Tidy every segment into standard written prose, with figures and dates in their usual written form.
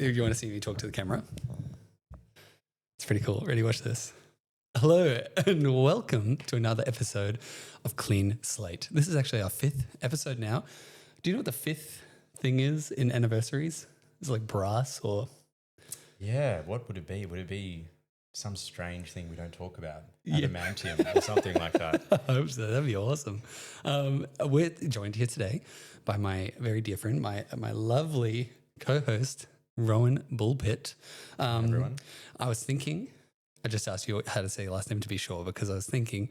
If you want to see me talk to the camera, it's pretty cool. Ready? Watch this. Hello and welcome to another episode of Clean Slate. This is actually our 5th episode now. Do you know what the 5th thing is in anniversaries? Is it like brass or? Yeah, what would it be? Would it be some strange thing we don't talk about? Adamantium or something like that. I hope so. That'd be awesome. We're joined here today by my very dear friend, my lovely co-host, Rowan Bulpit. Everyone. I was thinking, I just asked you how to say your last name to be sure, because I was thinking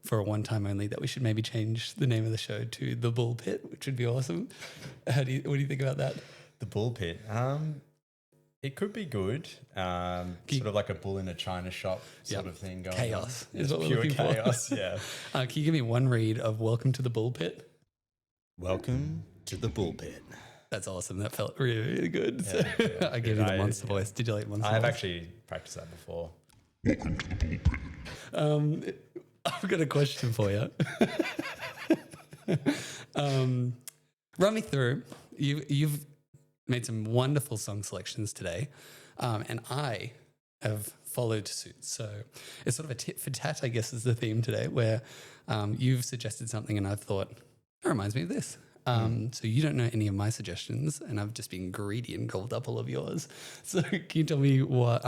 for a one time only that we should maybe change the name of the show to The Bulpit, which would be awesome. What do you think about that? The Bulpit. It could be good. Sort of like a bull in a china shop sort of thing going chaos on. is what we're pure looking chaos, for. yeah. Can you give me one read of Welcome to the Bulpit? Welcome to the Bulpit. That's awesome. That felt really, really good. Yeah, yeah. I gave you the monster voice. Did you like monster voice? I've actually practiced that before. Welcome to the Bulpit. I've got a question for you. Run me through. You've made some wonderful song selections today, and I have followed suit. So it's sort of a tit for tat, I guess, is the theme today, where you've suggested something and I've thought, that reminds me of this. So you don't know any of my suggestions, and I've just been greedy and gobbled up all of yours. So can you tell me what?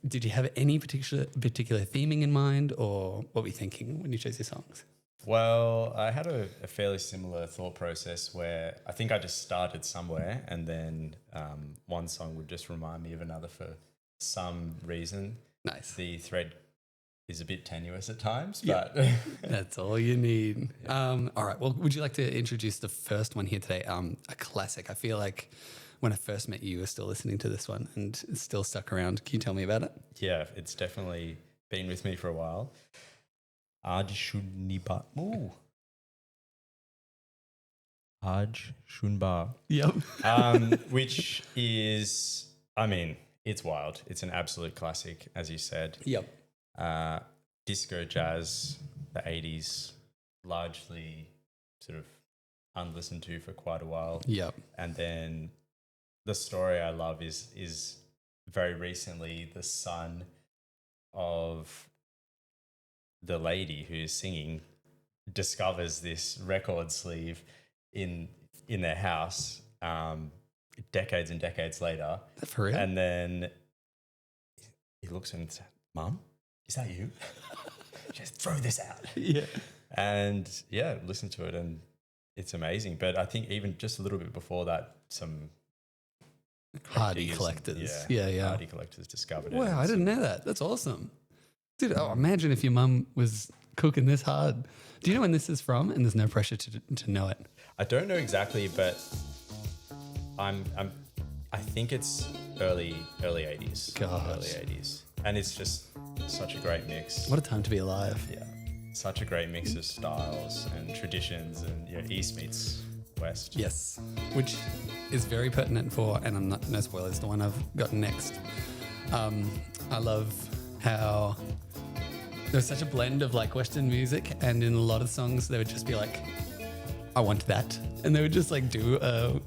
Did you have any particular theming in mind, or what were you thinking when you chose your songs? Well, I had a fairly similar thought process where I think I just started somewhere, and then one song would just remind me of another for some reason. Nice. The thread is a bit tenuous at times, Yep. but That's all you need. All right. Well, would you like to introduce the first one here today? A classic. I feel like when I first met you, you were still listening to this one and it's still stuck around. Can you tell me about it? yeah, it's definitely been with me for a while. Aaj Shanibar. Ooh. Aaj Shanibar. Yep. Which is, I mean, it's wild. It's an absolute classic, as you said. Yep. Disco jazz, the 80s, largely sort of unlistened to for quite a while. Yep. And then the story I love is very recently the son of the lady who's singing discovers this record sleeve in their house decades and decades later. For real? And then he looks and says, "Mum, is that you?" Just throw this out. Yeah. And yeah, listen to it and it's amazing. But I think even just a little bit before that, some Hardy collectors collectors. and- Yeah. Hardy collectors discovered it. Wow, I didn't know that. That's awesome. Dude, imagine if your mum was cooking this hard. Do you know when this is from? And there's no pressure to know it. I don't know exactly, but I think it's early 80s. Gosh. Early 80s. And it's just such a great mix. What a time to be alive. Yeah. Such a great mix of styles and traditions and East meets West. Yes, which is very pertinent for, and I'm not, no spoilers, the one I've got next. I love how there's such a blend of like Western music, and in a lot of songs they would just be like, I want that. And they would just like do a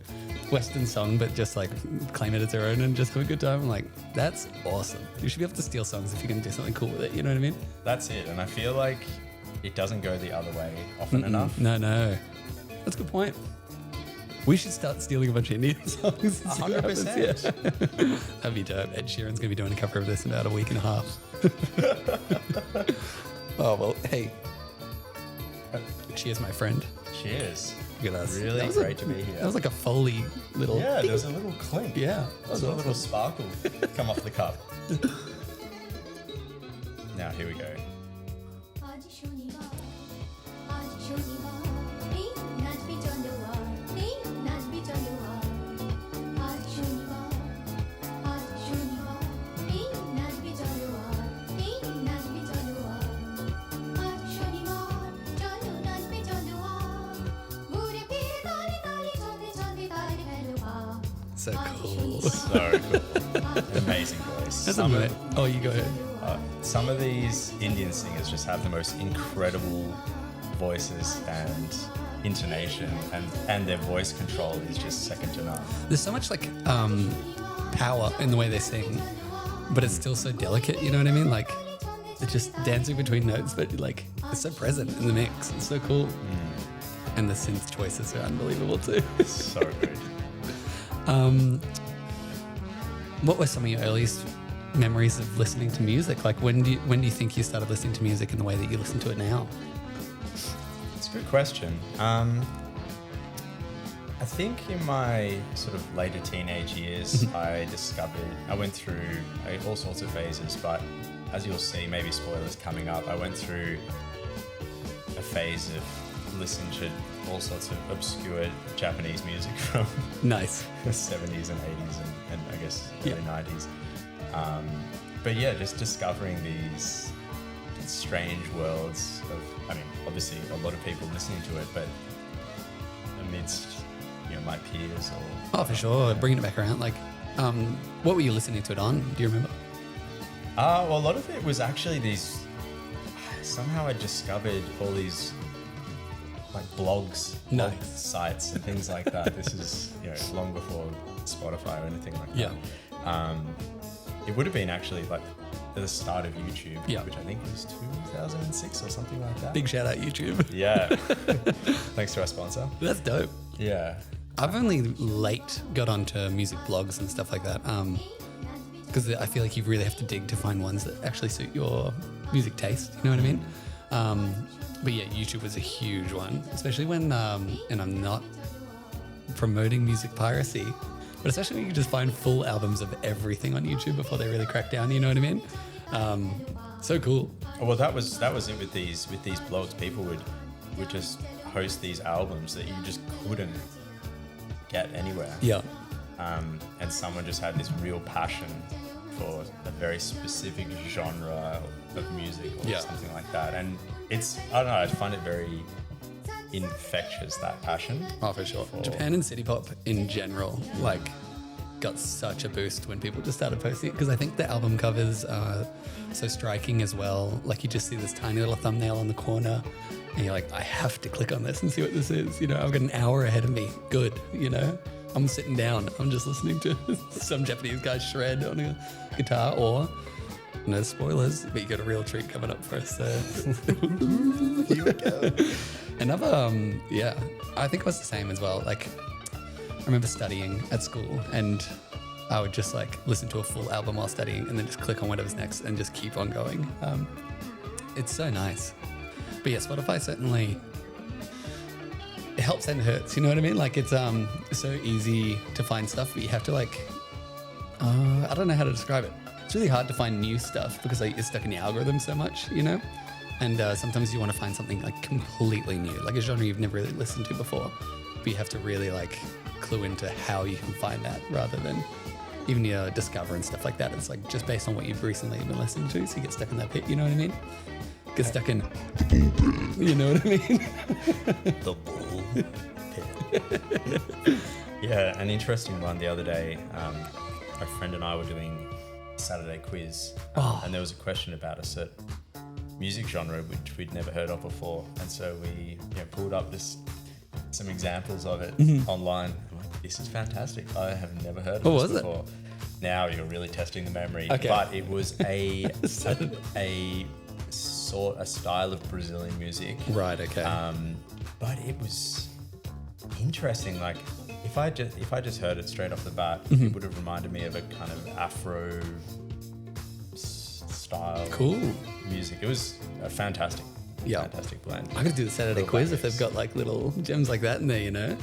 Western song, but just like claim it as their own and just have a good time. I'm like, that's awesome. You should be able to steal songs if you're going to do something cool with it. You know what I mean? That's it. And I feel like it doesn't go the other way often enough. No. That's a good point. We should start stealing a bunch of Indian songs. and see what happens. 100%. Yeah. That'd be dope. Ed Sheeran's going to be doing a cover of this in about a week and a half. Oh, well, hey. Cheers, my friend. Cheers. Look at us. Really That was great to be here. That was like a Foley little... Yeah, ding. there's a little clink. Yeah. There's a little sparkle come off the cup. Now, here we go. Aaj Shanibar, Aaj Shanibar, hey, naach bhi chanduwa, hey, naach bhi chanduwa. Aaj Shanibar, hey, naach bhi chanduwa, hey, naach bhi chanduwa. Aaj Shanibar, chalo naach bhi chanduwa. Pure phir tali tali chalde tali pehlwa. So cool. So cool. Amazing voice. That's a bit. Oh, you go ahead. Some of these Indian singers just have the most incredible voices and intonation, and their voice control is just second to none. There's so much like power in the way they sing, but it's still so delicate. You know what I mean? Like they're just dancing between notes, but like it's so present in the mix. It's so cool. And the synth choices are unbelievable too. So good. What were some of your earliest memories of listening to music? Like when do you think you started listening to music in the way that you listen to it now? It's a good question. I think in my sort of later teenage years, I went through all sorts of phases, but as you'll see, maybe spoilers coming up, I went through a phase of listening to all sorts of obscure Japanese music from Nice. the 70s and 80s and I guess early 90s. But yeah, just discovering these strange worlds of, I mean, obviously a lot of people listening to it, but amidst, my peers or... Oh, for sure. Bringing it back around. Like, what were you listening to it on? Do you remember? Well, a lot of it was actually these... Somehow I discovered all these like blogs, blog Nice. sites and things like that. This is, long before Spotify or anything like Yeah. that. It would have been actually like at the start of YouTube, Yeah. which I think was 2006 or something like that. Big shout out YouTube. Yeah. Thanks to our sponsor. That's dope. Yeah. I've only late got onto music blogs and stuff like that. Because I feel like you really have to dig to find ones that actually suit your music taste. You know what I mean? But yeah, YouTube was a huge one, especially when, and I'm not promoting music piracy, but especially when you can just find full albums of everything on YouTube before they really crack down. You know what I mean? So cool. Well, that was it with these blogs. People would just host these albums that you just couldn't get anywhere. Yeah. And someone just had this real passion for a very specific genre of music or Yeah. something like that. And it's, I don't know, I find it very infectious, that passion. Oh, for sure. Japan and city pop in general, like, got such a boost when people just started posting it, because I think the album covers are so striking as well. Like, you just see this tiny little thumbnail on the corner and you're like, I have to click on this and see what this is. I've got an hour ahead of me. Good. I'm sitting down. I'm just listening to some Japanese guy shred on a guitar, or no spoilers, but you got a real treat coming up for us there. Here we go. Another, I think it was the same as well. Like, I remember studying at school and I would just like listen to a full album while studying and then just click on whatever's next and just keep on going. It's so nice. But yeah, Spotify certainly, it helps and hurts. You know what I mean? Like, it's so easy to find stuff, but you have to I don't know how to describe it. It's really hard to find new stuff because you're stuck in the algorithm so much, And sometimes you want to find something like completely new, like a genre you've never really listened to before. But you have to really like clue into how you can find that, rather than even your Discover and stuff like that. It's like just based on what you've recently been listening to. So you get stuck in that pit, you know what I mean? Get stuck in, you know what I mean? The Bulpit. Yeah, an interesting one the other day. My friend and I were doing a Saturday quiz, and there was a question about a certain music genre which we'd never heard of before, and so we pulled up some examples of it online. I'm like, this is fantastic. I have never heard of this before. Now you're really testing the memory. Okay. But it was a style of Brazilian music. Right. Okay. But it was interesting. Like, if I just heard it straight off the bat, Mm-hmm. it would have reminded me of a kind of Afro style music. It was a fantastic blend. I could do the Saturday quiz if they've got like little gems like that in there,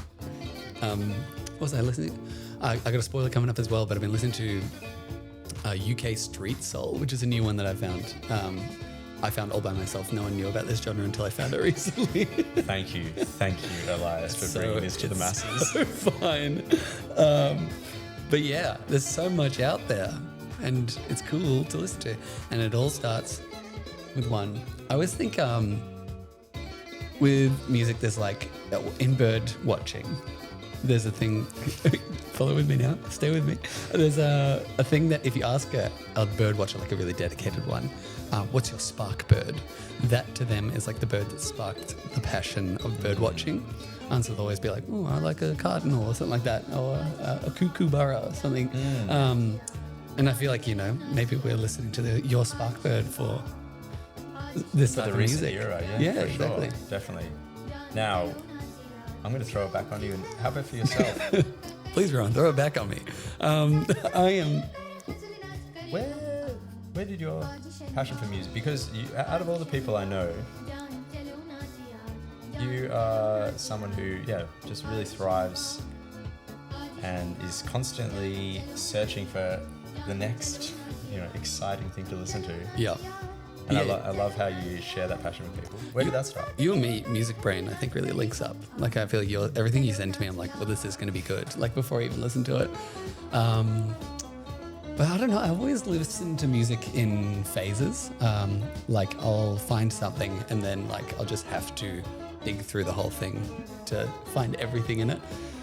What was I listening? I got a spoiler coming up as well, but I've been listening to UK Street Soul, which is a new one that I found. I found all by myself. No one knew about this genre until I found it recently. Thank you, Elias, for bringing this to the masses. So fine. But yeah, there's so much out there, and it's cool to listen to. And it all starts with one. I always think with music, there's like in bird watching, there's a thing. Follow with me now. Stay with me. There's a thing that if you ask a bird watcher, like a really dedicated one, what's your spark bird? That to them is like the bird that sparked the passion of bird watching. answer will always be like, oh, I like a cardinal or something like that, or a kookaburra or something. And I feel like, you know, maybe we're listening to your Sparkbird for this type The of recent music. era, Yeah, for exactly. sure, definitely. Now, I'm going to throw it back on you. And how about for yourself? Please, Rowan, throw it back on me. I am... Where did your passion for music? Because out of all the people I know, you are someone who, just really thrives and is constantly searching for the next, exciting thing to listen to. Yeah. And Yeah. I love how you share that passion with people. Where did that start? You and me, music brain, I think really links up. Like, I feel like everything you send to me, I'm like, well, this is going to be good. Like, before I even listen to it. But I don't know, I always listen to music in phases. Like, I'll find something and then, like, I'll just have to dig through the whole thing to find everything in it.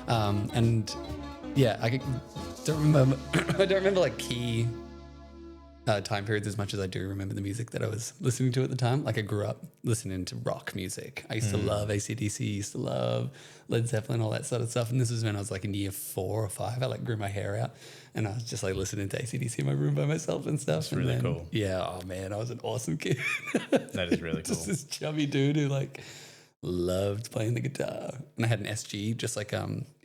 And yeah, I don't remember, I don't remember like key time periods as much as I do remember the music that I was listening to at the time. Like, I grew up listening to rock music. I used to love AC/DC, used to love Led Zeppelin, all that sort of stuff. And this was when I was like in year 4 or 5. I like grew my hair out and I was just like listening to AC/DC in my room by myself and stuff. That's really cool. Yeah, oh man, I was an awesome kid. That is really cool. Just this chubby dude who like loved playing the guitar. And I had an SG just like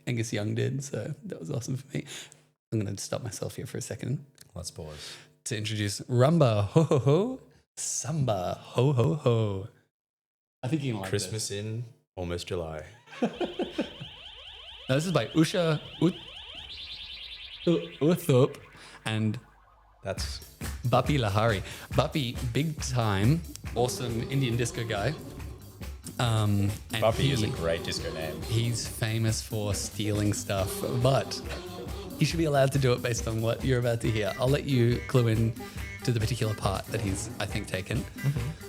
Angus Young did. So that was awesome for me. I'm going to stop myself here for a second Let's pause. to introduce Ramba, ho ho ho, Samba, ho ho ho. I think you can like Christmas in almost July. this. Now, this is by Uthip and That's Bahpi Lahiri. Bahpi, big time, awesome Indian disco guy. And Bahpi is a great disco name. He's famous for stealing stuff, but he should be allowed to do it based on what you're about to hear. I'll let you clue in to the particular part that he's, I think, taken.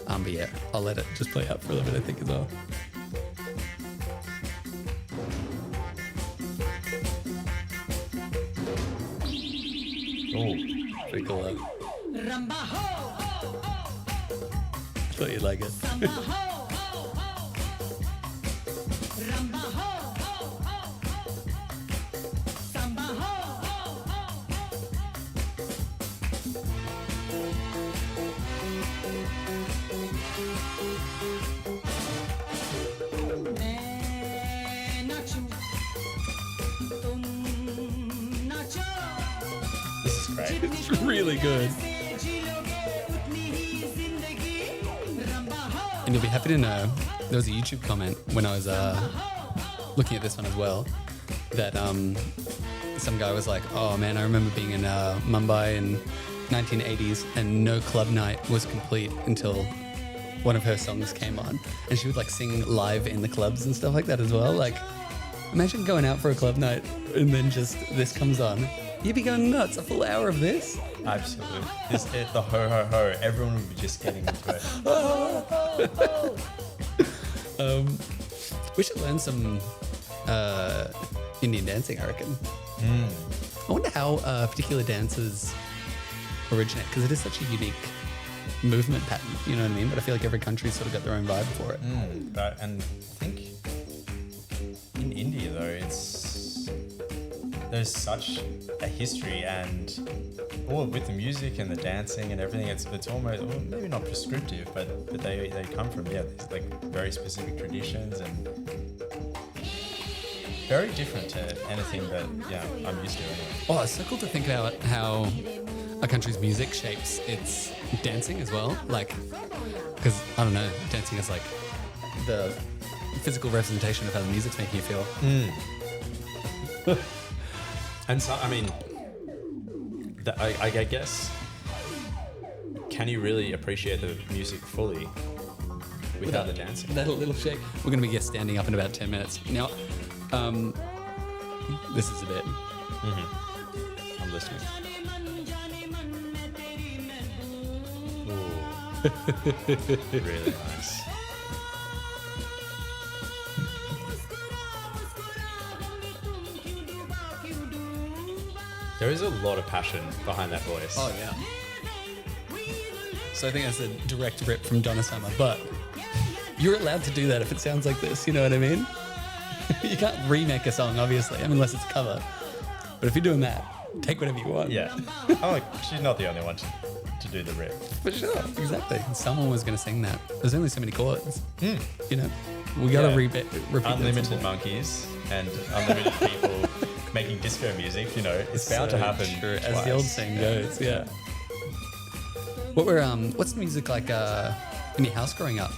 But yeah, I'll let it just play out for a little bit, I think, as well. Oh, pretty cool, though. Ramba ho, ho, ho, Thought you'd like it. Samba ho, ho, ho. Ramba ho, ho, ho, ho. Samba ho, ho, ho, ho. मैं नाचूं, तुम नाचो. This is great. It's really good. And you'll be happy to know there was a YouTube comment when I was looking at this one as well that some guy was like, oh man, I remember being in Mumbai in 1980s and no club night was complete until one of her songs came on. And she would like sing live in the clubs and stuff like that as well. Like, imagine going out for a club night and then just this comes on. You'd be going nuts, a full hour of this. Absolutely. The ho ho ho. Everyone would be just getting into it. We should learn some Indian dancing, I reckon. I wonder how particular dances originate, because it is such a unique movement pattern, you know what I mean? But I feel like every country's sort of got their own vibe for it. But, and I think in India, though, there's such a history and with the music and the dancing and everything, it's almost, well, maybe not prescriptive, but they come from, these like very specific traditions and very different to anything that, I'm used to anyway. Oh, it's so cool to think about how a country's music shapes its dancing as well. Like, because, I don't know, dancing is like the physical representation of how the music's making you feel. And so, I mean, I guess, can you really appreciate the music fully without the dancing? That little shake. We're going to be standing up in about 10 minutes. Now, this is a bit. I'm listening. Ooh. Really nice. There is a lot of passion behind that voice. Oh, yeah. So I think that's a direct rip from Donna Summer, but you're allowed to do that if it sounds like this, you know what I mean? You can't remake a song, obviously, unless it's a cover. But if you're doing that, take whatever you want. Yeah. I'm like, she's not the only one to do the rip. For sure, exactly. Someone was going to sing that. There's only so many chords. You know, we got to Yeah. repeat Unlimited monkeys and unlimited people making disco music, you know, it's bound to happen. True, as the old twice. saying goes, yeah. What's the music like in your house growing up?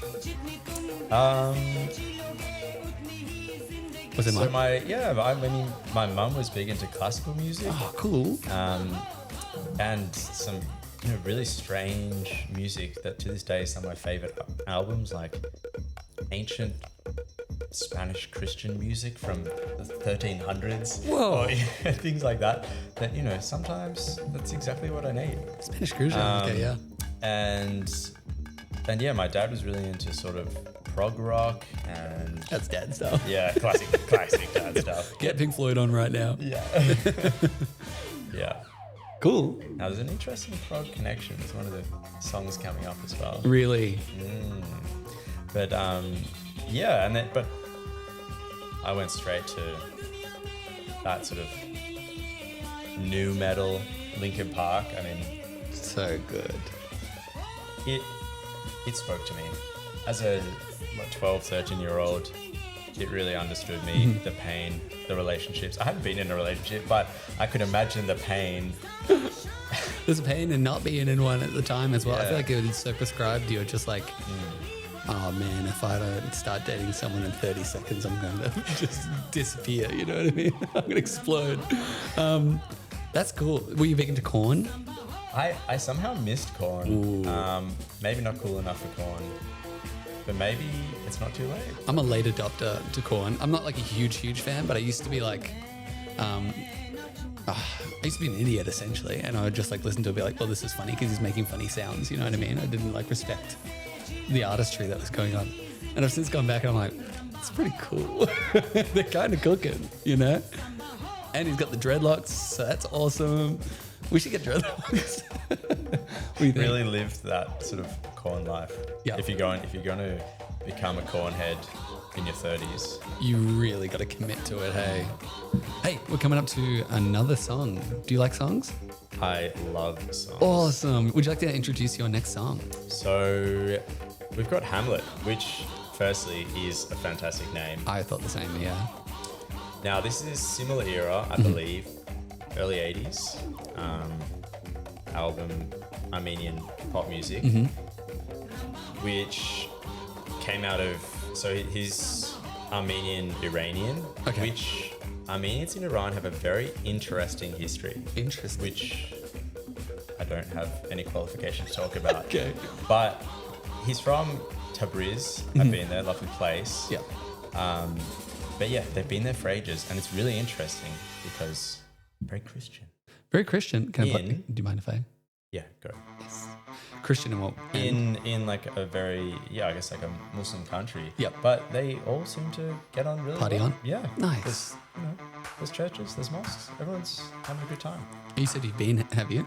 Was it So mine? my mum was big into classical music. Oh, cool. And some really strange music that to this day is some of my favorite albums, like ancient Spanish Christian music from the 1300s. Whoa. Or, things like that. That, sometimes that's exactly what I need. Spanish Cruiser. Okay, yeah. And yeah, my dad was really into sort of prog rock and That's dad stuff. yeah, classic dad stuff. Get Pink Floyd on right now. Yeah. Yeah. Cool. Now there's an interesting prog connection with one of the songs coming up as well. Really? But yeah, but I went straight to that sort of new metal, Linkin Park. I mean, So good. it spoke to me as a 12, 13-year-old. It really understood me, the pain, the relationships. I hadn't been in a relationship, but I could imagine the pain. There's pain in not being in one at the time as well. I Yeah. feel like it was so prescribed. You're just like, oh man, if I don't start dating someone in 30 seconds, I'm going to just disappear. You know what I mean? I'm going to explode. That's cool. Were you big into Korn? I somehow missed Korn. Maybe not cool enough for Korn, but maybe it's not too late. I'm a late adopter to Korn. I'm not like a huge fan, but I used to be like, I used to be an idiot essentially, and I would just like listen to it and be like, well, this is funny because he's making funny sounds. You know what I mean? I didn't like respect the artistry that was going on. And I've since gone back and I'm like, it's pretty cool. They're kind of cooking, you know? And he's got the dreadlocks, so that's awesome. We should get dreadlocks. What do you think? Really lived that sort of Korn life. Yeah. If you're going to become a Korn head in your 30s. You really got to commit to it, hey? Hey, we're coming up to another song. Do you like songs? I love songs. Awesome. Would you like to introduce your next song? So we've got Hamlet, which firstly is a fantastic name. I thought the same, yeah. Now this is similar era, I believe, early 80s album Armenian pop music, which came out of, so he's Armenian Iranian, Okay. which Armenians in Iran have a very interesting history, Interesting. which I don't have any qualification to talk about. Okay. But he's from Tabriz. I've been there, lovely place. Yeah. But yeah, they've been there for ages, and it's really interesting because very Christian. Very Christian. Can I play? In- Do you mind if I? Yeah, go. Christian in what? In like a very, I guess like a Muslim country. Yep. But they all seem to get on really Party well. on? Yeah. Nice. There's churches, there's mosques. Everyone's having a good time. You said you've been, have you?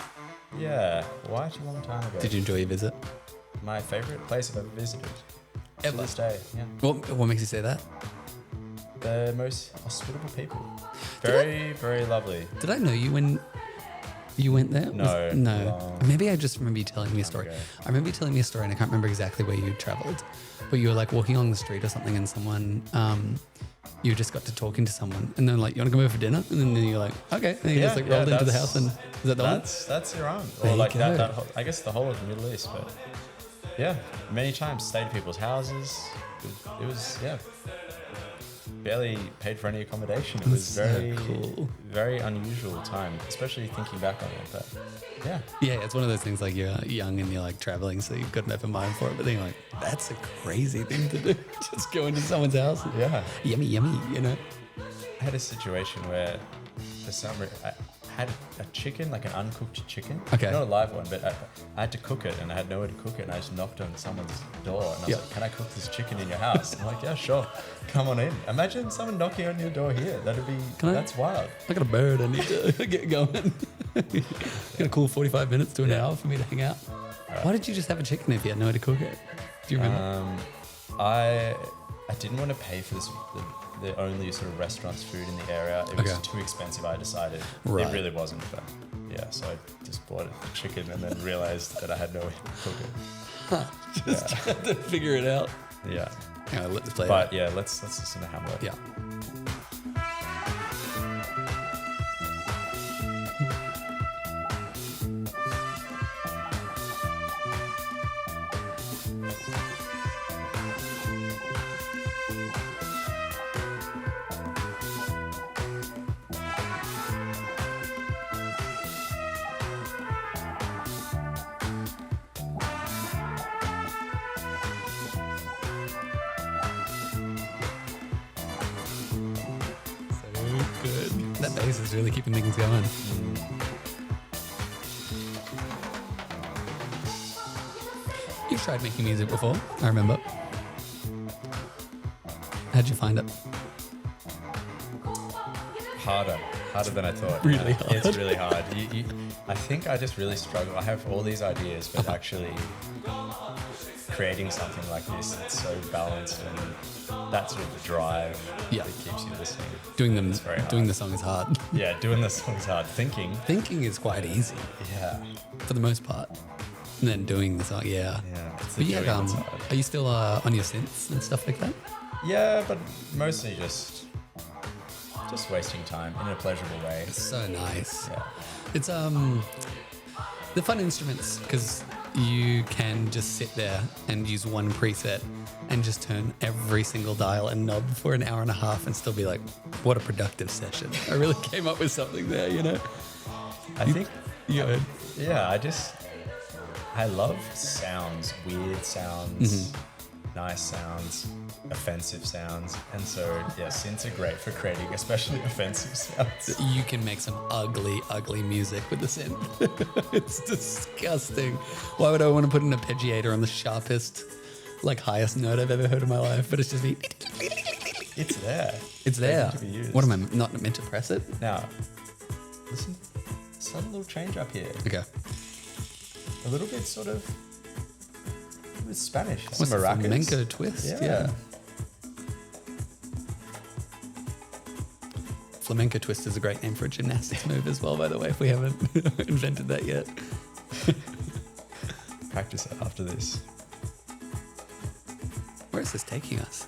Yeah, quite a long time ago. Did you enjoy your visit? My favorite place I've ever visited. Ever? To this day, yeah. What makes you say that? The most hospitable people. Very, very lovely. Did I know you when you went there? No, No. long Maybe I just remember you telling me a story. ago. I remember you telling me a story and I can't remember exactly where you traveled. But you were like walking along the street or something and someone, you just got to talking to someone and then like, you want to come over for dinner? And then you're like, okay. And you just like rolled into the house and is that the one? That's Iran. There Or you like go. that whole, I guess the whole of the Middle East, but yeah, many times stayed at people's houses. It was barely paid for any accommodation. It was So very cool. very unusual time, especially thinking back on it. But yeah, Yeah, it's one of those things like you're young and you're like traveling, so you've got an open mind for it. But then you're like, that's a crazy thing to do. Just go into someone's house. And, yeah. yummy, you know? I had a situation where for some reason I had a chicken, like an uncooked chicken. Okay. Not a live one, but I had to cook it and I had nowhere to cook it. And I just knocked on someone's door and I was Yeah. like, can I cook this chicken in your house? And I'm like, yeah, sure. Come on in. Imagine someone knocking on your door here. That's wild. I got a bird. I need to get going. Got a cool 45 minutes to an hour for me to hang out. Why did you just have a chicken if you had nowhere to cook it? Do you remember? I didn't want to pay for the the only sort of restaurants food in the area. It was Okay. too expensive. I decided Right. it really wasn't. But yeah, so I just bought a chicken and then realized that I had no way to cook it. Just had to figure it out. Yeah, Yeah, let's play but it. yeah, let's listen to Hamlet. Yeah. So good. That bass is really keeping things going. You've tried making music before, I remember. How'd you find it? Harder than I thought. Really Yeah, It's hard? really hard. I think I just really struggle. I have all these ideas, but actually creating something like this, it's so balanced and that sort of drive Yeah. that keeps you listening. Doing very hard. the song is hard. Yeah, doing the song's hard. Thinking, Thinking is quite easy yeah, for the most part. And then doing the song, yeah. yeah. It's the But yeah, doing that's hard. are you still on your synths and stuff like that? Yeah, but mostly just wasting time in a pleasurable way. So nice. Yeah. It's the fun instruments because you can just sit there and use one preset and just turn every single dial and knob for an hour and a half and still be like, what a productive session. I really came up with something there, you know? I think, Yeah. yeah, I love sounds, weird sounds, nice sounds, offensive sounds. And so, yeah, synths are great for creating especially offensive sounds. You can make some ugly, ugly music with the synth. It's disgusting. Why would I want to put an arpeggiator on the sharpest, like highest note I've ever heard in my life? But it's just me. It's there. It's there. Waiting to be used. What am I not meant to press it? Now, listen, subtle little change up here. Okay. A little bit sort of with Spanish. What's Some the maracas. flamenco twist? Yeah. Flamenco twist is a great name for a gymnastics move as well, by the way, if we haven't invented that yet. Practice it after this. Where is this taking us?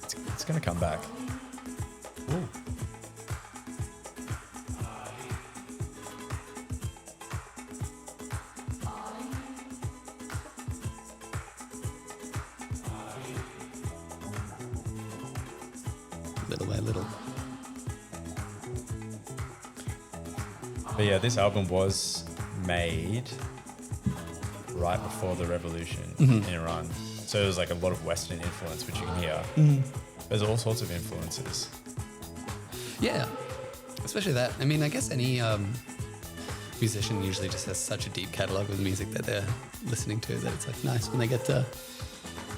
It's going to come back. Ooh. Little by little. But yeah, this album was made right before the revolution in Iran. So it was like a lot of Western influence, which you can hear. There's all sorts of influences. Yeah, especially that. I mean, I guess any musician usually just has such a deep catalog of the music that they're listening to that it's like nice when they get to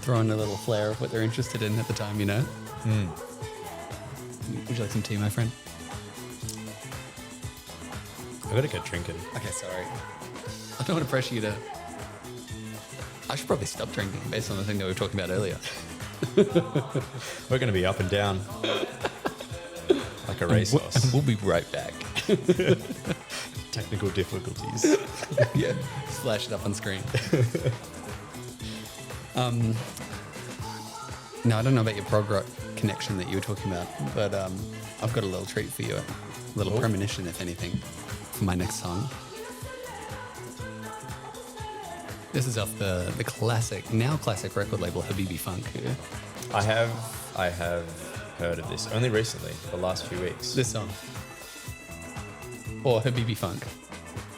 throw in a little flair of what they're interested in at the time, you know? Would you like some tea, my friend? I gotta get drinking. Okay, sorry. I don't want to pressure you to... I should probably stop drinking based on the thing that we were talking about earlier. We're gonna be up and down like a racehorse. We'll be right back. Technical difficulties. Yeah, flash it up on screen. Now, I don't know about your prog rock connection that you were talking about, but I've got a little treat for you, a little premonition, if anything, for my next song. This is off the classic, now classic record label Habibi Funk. I have heard of this only recently, the last few weeks. This song. Or Habibi Funk.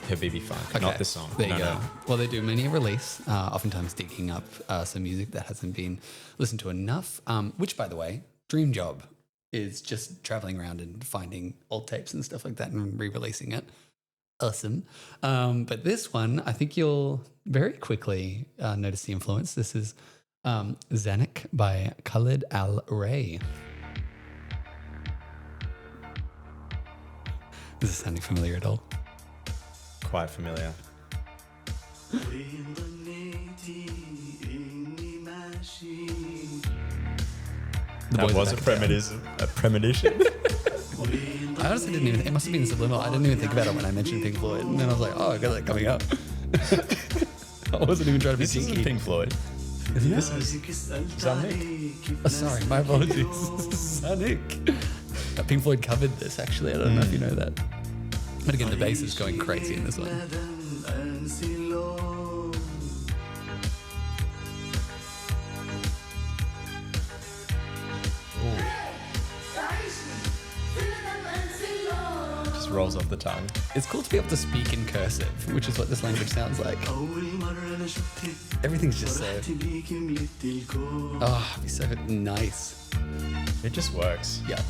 Habibi Funk, Okay, not this song. There you No, go. no. Well, they do many a release, oftentimes digging up some music that hasn't been listened to enough, which, by the way, dream job is just traveling around and finding old tapes and stuff like that and re-releasing it. Awesome. But this one, I think you'll very quickly notice the influence. This is Zannick by Khaled Reigh. Is this sounding familiar at all? Quite familiar. The That boys was are a back in town. premonition. A premonition. I honestly didn't even. It must have been subliminal. I didn't even think about it when I mentioned Pink Floyd, and then I was like, oh, I got that coming up. I wasn't even trying to be This isn't cheeky. Pink Floyd. This is Zannick. Oh, sorry, my apologies. Zannick. Pink Floyd covered this, actually. I don't know if you know that. But again, the bass is going crazy in this one. Just rolls off the tongue. It's cool to be able to speak in cursive, which is what this language sounds like. Everything's just so... Oh, it'd be so nice. It just works. Yeah.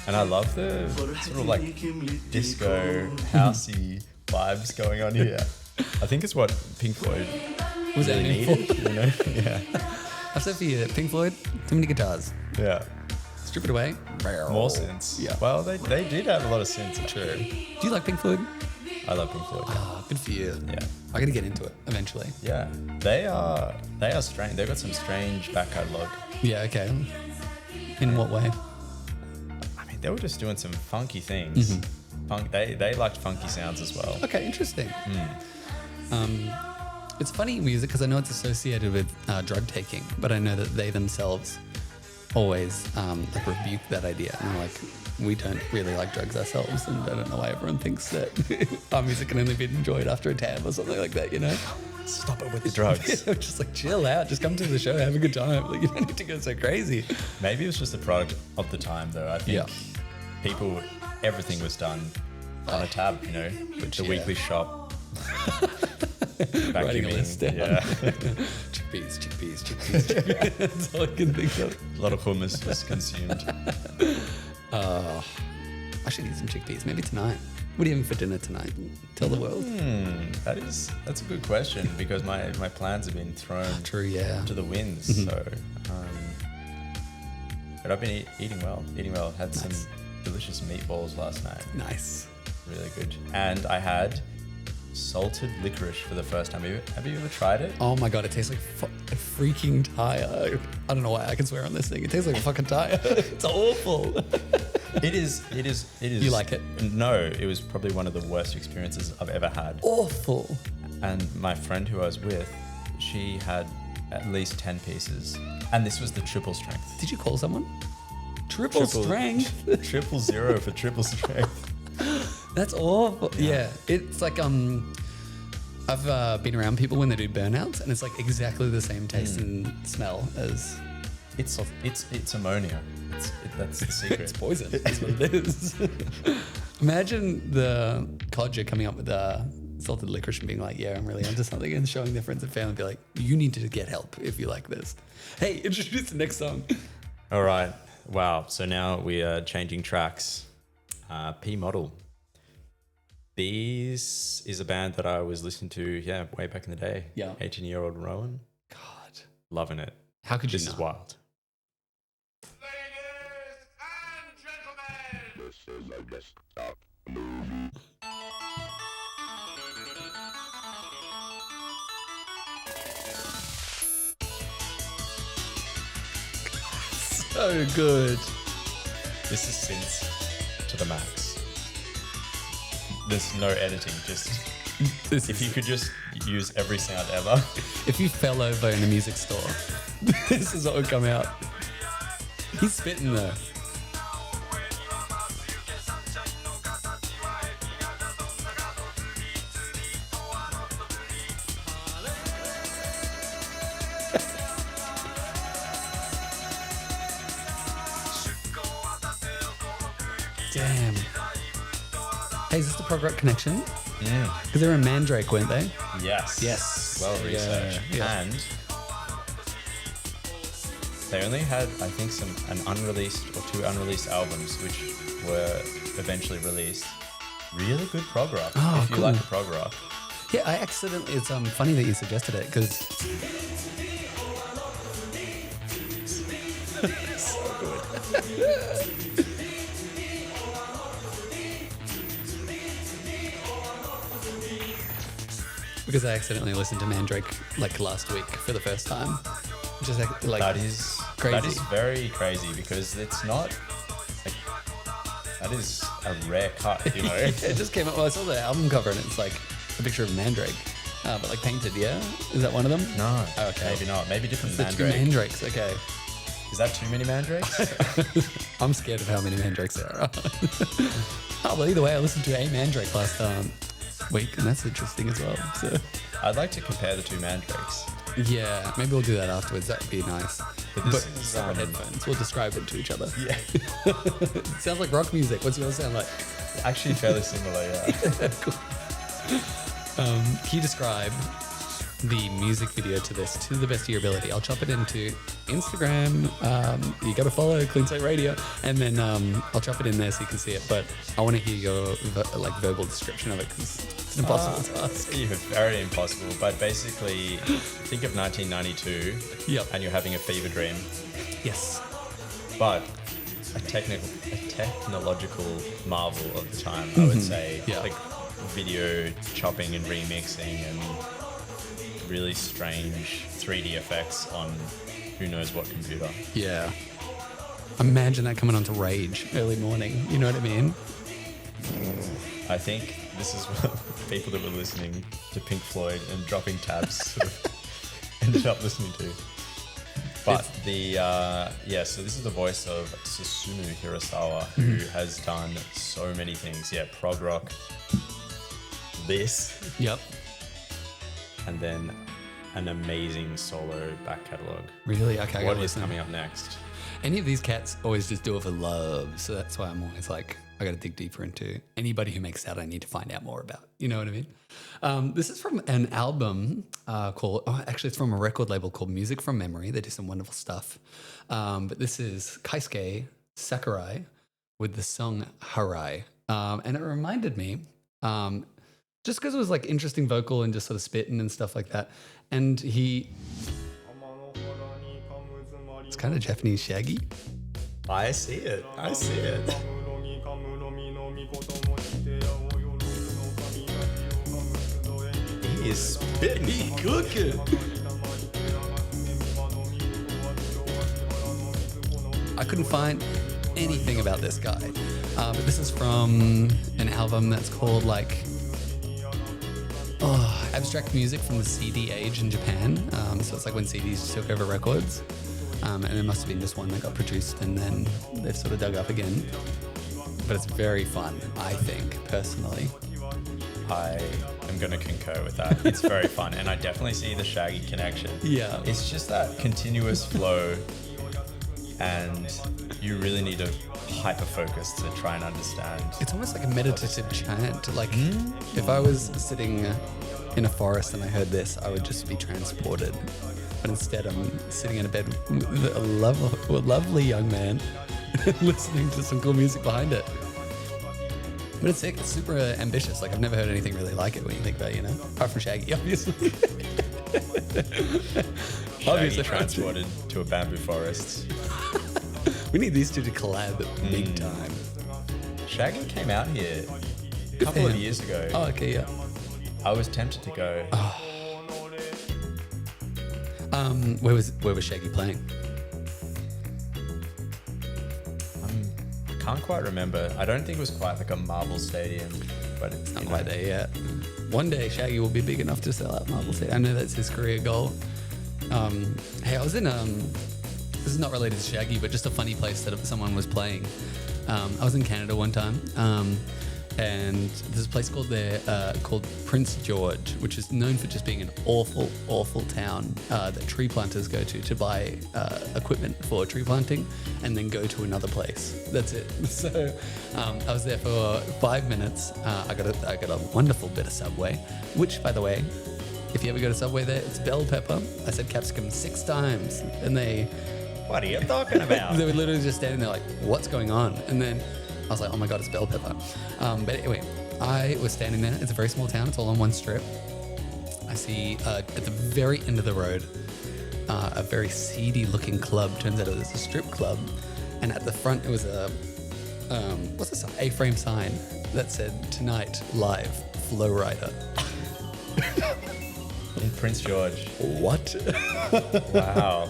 And I love the sort of like disco, housey vibes going on here. I think it's what Pink Floyd Was that really meaningful? needed, you know? Yeah. I've said for you, Pink Floyd, too many guitars. Yeah. Strip it away. More synths. Yeah. Well, they did have a lot of synths. True. Do you like Pink Floyd? I love Pink Floyd. Oh, good for you. Yeah. I got to get into it eventually. Yeah. They are strange. They've got some strange back catalogue. Yeah, okay. In what way? I mean, they were just doing some funky things. They liked funky sounds as well. Okay, interesting. It's funny music because I know it's associated with drug taking, but I know that they themselves always like rebuke that idea. And they're like, we don't really like drugs ourselves, and I don't know why everyone thinks that our music can only be enjoyed after a tab or something like that, you know? Stop it with the drugs. Just like chill out, just come to the show, have a good time. Like, you don't need to go so crazy. Maybe it was just a product of the time, though. I think Yeah. everything was done on a tab, you know, with the yeah. weekly shop. Writing a Vacuuming, list down. Yeah. chickpeas. That's all I can think of. A lot of hummus was consumed. I should eat some chickpeas, maybe tonight. What are you having for dinner tonight? Tell the world. That's a good question because my plans have been thrown True, yeah. to the winds. So, but I've been eating well. Had some delicious meatballs last night. Nice. Really good. And I had salted licorice for the first time. Have you ever tried it? Oh my God, it tastes like a freaking tire. I don't know why I can swear on this thing. It tastes like a fucking tire. It's awful. It is. You like it? No, it was probably one of the worst experiences I've ever had. Awful. And my friend who I was with, she had at least 10 pieces. And this was the triple strength. Did you call someone? Triple strength? 000 for triple strength. That's awful. Yeah. It's like, I've been around people when they do burnouts and it's like exactly the same taste and smell as... It's ammonia. That's the secret. It's poison. That's what it is. Imagine the codger coming up with salted licorice and being like, yeah, I'm really into something, and showing their friends and family and be like, you need to get help if you like this. Hey, introduce the next song. All right. Wow. So now we are changing tracks. P Model. This is a band that I was listening to, way back in the day. Yeah. 18-year-old Rowan. God. Loving it. How could you This not? is wild. So good. This is synths to the max. There's no editing. Just if you could just use every sound ever. If you fell over in a music store, this is what would come out. He's spitting though. Damn. Hey, is this the prog rock connection? Because they were in Mandrake, weren't they? Yes. Yes. Well Yeah, researched. yeah. And they only had, I think, an unreleased or 2 unreleased albums, which were eventually released. Really good prog rock. Oh, if you cool. like prog rock. Yeah, I accidentally, it's funny that you suggested it because I accidentally listened to Mandrake like last week for the first time. Just like That is crazy. That is very crazy because it's not like, that is a rare cut, you know. It just came up. Well, I saw the album cover and it's like a picture of Mandrake, but like painted. Yeah, is that one of them? No, Okay. maybe not. Maybe different The two mandrake. mandrakes. Okay. Is that too many mandrakes? I'm scared of how many mandrakes there are. Oh, well, either way, I listened to a mandrake last week, and that's interesting as well. So, I'd like to compare the two mandrakes. yeah, maybe we'll do that afterwards. That would be nice. But But this is, separate headphones. We'll describe it to each other. Yeah, It sounds like rock music. What's yours sound like? actually fairly similar. Yeah. Can you describe the music video to this to the best of your ability? I'll chop it into Instagram. You got to follow Clean Slate Radio, and then I'll chop it in there so you can see it. But I want to hear your verbal description of it because it's an impossible task. Yeah, very impossible. But basically, think of 1992, Yep. and you're having a fever dream, Yes. but a technological marvel of the time, I would say. Yeah. Like video chopping and remixing and really strange 3D effects on who knows what computer. Yeah. Imagine that coming onto Rage early morning. You know what I mean? I think this is what people that were listening to Pink Floyd and dropping tabs sort of ended up listening to. But so this is the voice of Susumu Hirasawa, who has done so many things. Yeah, prog rock, this, Yep. and then an amazing solo back catalogue. Really? Okay. I What gotta is listen. coming up next? Any of these cats always just do it for love. So that's why I'm always like, I got to dig deeper into anybody who makes that I need to find out more about. You know what I mean? This is from an album actually it's from a record label called Music from Memory. They do some wonderful stuff. But this is Keisuke Sakarai with the song Harai. And it reminded me, just because it was like interesting vocal and just sort of spitting and stuff like that. And it's kind of Japanese Shaggy. I see it. I see it. He is spitting. He cooking. I couldn't find anything about this guy, but this is from an album that's called Abstract Music from the CD Age in Japan. So it's like when CDs took over records, and there must have been just one that got produced and then they've sort of dug up again. But it's very fun, I think, personally. I am going to concur with that. It's very fun, and I definitely see the Shaggy connection. Yeah. It's just that continuous flow, and you really need to hyper focus to try and understand. It's almost like a meditative chant. Like if I was sitting in a forest and I heard this, I would just be transported. But instead, I'm sitting in a bed with a lovely young man listening to some cool music behind it. But it's sick. It's super ambitious. Like I've never heard anything really like it when you think about it, you know? Apart from Shaggy, obviously. Shaggy transported to a bamboo forest. We need these two to collab big time. Shaggy came out here a couple of years ago. Oh, okay, yeah. I was tempted to go. Where was Shaggy playing? I can't quite remember. I don't think it was quite like a Marvel Stadium, but it's Not quite there yet. One day Shaggy will be big enough to sell out Marvel Stadium. I know that's his career goal. Hey, I was in this is not related to Shaggy, but just a funny place that someone was playing. I was in Canada one time, and there's a place called Prince George, which is known for just being an awful, awful town that tree planters go to buy equipment for tree planting, and then go to another place. That's it. So I was there for 5 minutes. I got a wonderful bit of Subway, which, by the way, if you ever go to Subway there, it's bell pepper. I said capsicum 6 times, and What are you talking about? they were literally just standing there like, what's going on? And then I was like, oh my God, it's bell pepper. But anyway, I was standing there. It's a very small town. It's all on one strip. I see at the very end of the road, a very seedy looking club. Turns out it was a strip club. And at the front, it was what's this, A-frame sign that said, tonight, live, Flow Rider. In Prince George. What? Wow.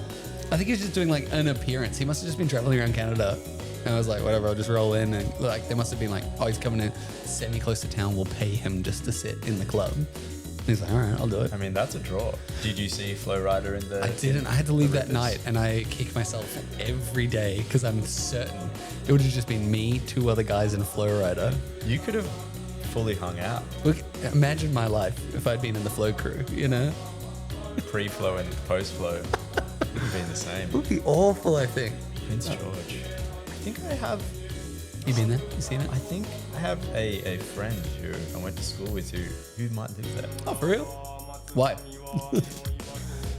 I think he's just doing like an appearance. He must have just been traveling around Canada. And I was like, whatever, I'll just roll in. And like, they must have been like, oh, he's coming in semi-close to town. We'll pay him just to sit in the club. And he's like, all right, I'll do it. I mean, that's a draw. Did you see Flow Rider in the... I didn't. I had to leave that night, and I kick myself every day because I'm certain it would have just been me, 2 other guys, and a Flow Rider. You could have fully hung out. Look, imagine my life if I'd been in the Flow crew, you know? Pre-flow and post-flow would have been the same. It would be awful, I think. Prince George. I think I have... You been there? You seen it? I think I have a friend who I went to school with who might live there. Oh, for real? Why?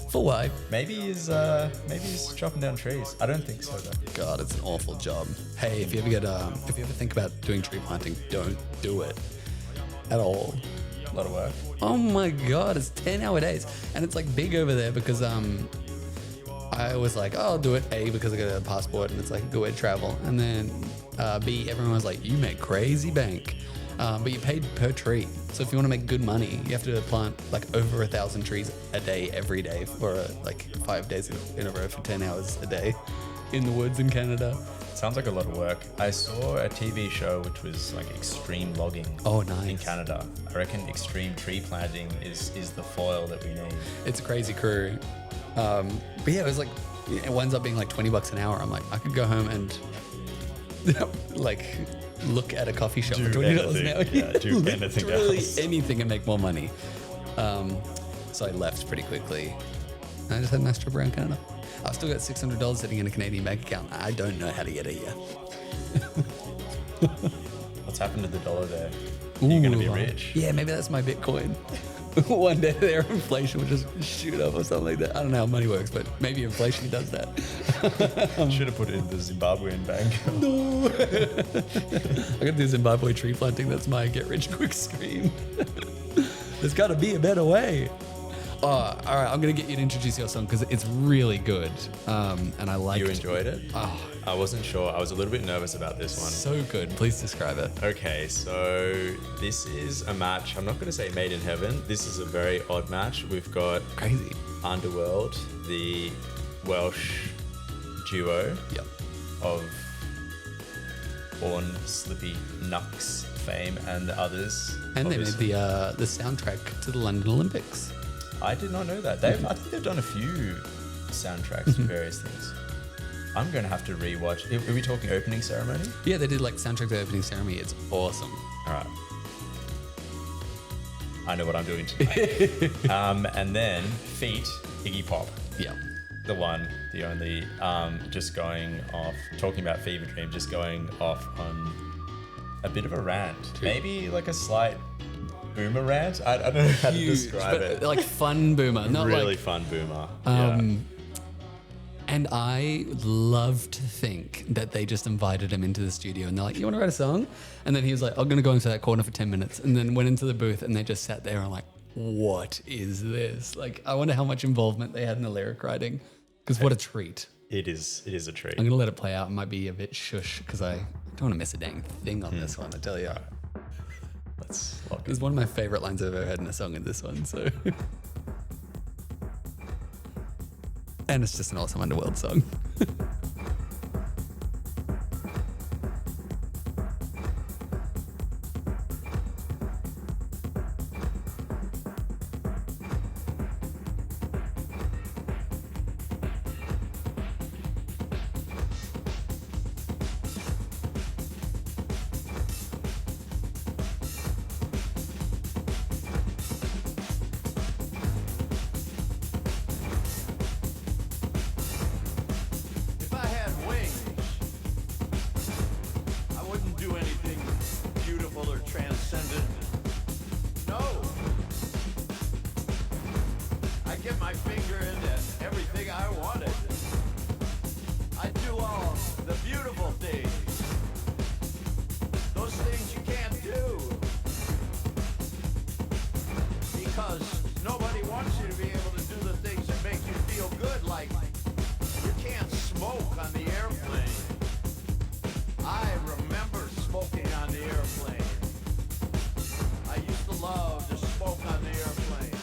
For why? Maybe he's chopping down trees. I don't think so though. God, it's an awful job. Hey, if you ever think about doing tree planting, don't do it at all. A lot of work. Oh my God, it's 10-hour days, and it's like big over there because I was like, oh, I'll do it. A, because I got a passport and it's like a good way to travel, and then B, everyone was like, you make crazy bank, but you paid per tree. So if you want to make good money, you have to plant like over 1,000 trees a day every day for like 5 days in a row for 10 hours a day in the woods in Canada. Sounds like a lot of work. I saw a TV show which was like extreme logging. Oh, nice. In Canada. I reckon extreme tree planting is the foil that we need. It's a crazy crew. But yeah, it was like, it winds up being like $20 an hour. I'm like, I could go home and like look at a coffee shop for $20 an hour. Yeah, do anything Literally else. anything and make more money. So I left pretty quickly. I just had a nice trip around Canada. I've still got $600 sitting in a Canadian bank account. I don't know how to get it here. What's happened to the dollar there? You're going to be rich. Yeah, maybe that's my Bitcoin. One day their inflation will just shoot up or something like that. I don't know how money works, but maybe inflation does that. Should have put it in the Zimbabwean bank. No. I got the Zimbabwe tree planting. That's my get rich quick scheme. There's got to be a better way. All right, I'm going to get you to introduce your song because it's really good. And I like it. You enjoyed it? Oh, I wasn't sure. I was a little bit nervous about this one. so good. Please describe it. Okay, so this is a match. I'm not going to say made in heaven. This is a very odd match. We've got Crazy. Underworld, the Welsh duo Yep. of Born Slippy Nux fame and others. And they made obviously. the soundtrack to the London Olympics. I did not know that. I think they've done a few soundtracks for various things. I'm going to have to rewatch. Are we talking opening ceremony? Yeah, they did like soundtrack to the opening ceremony. It's awesome. All right. I know what I'm doing tonight. And then Feet, Iggy Pop. Yeah. The one, the only, just going off, talking about Fever Dream, just going off on a bit of a rant. Maybe like a slight boomer rant. I don't know how to describe it. Like fun boomer, not really like. fun boomer. And I love to think that they just invited him into the studio and they're like, you want to write a song? And then he was like, I'm going to go into that corner for 10 minutes. And then went into the booth and they just sat there and like, what is this? Like, I wonder how much involvement they had in the lyric writing. Because what a treat. It is a treat. I'm going to let it play out. It might be a bit shush because I don't want to miss a dang thing on this one, I tell you. Let's lock it. It's one of my favorite lines I've ever heard in a song in this one. So, and it's just an awesome Underworld song. If I had wings, I wouldn't do anything beautiful or transcendent. No. I get my finger into everything I wanted. I do all the beautiful things. Those things you can't do. Because nobody wants you to be able to do the things that make you feel good, like you can't smoke on the airplane. I remember smoking on the airplane. I used to love to smoke on the airplane.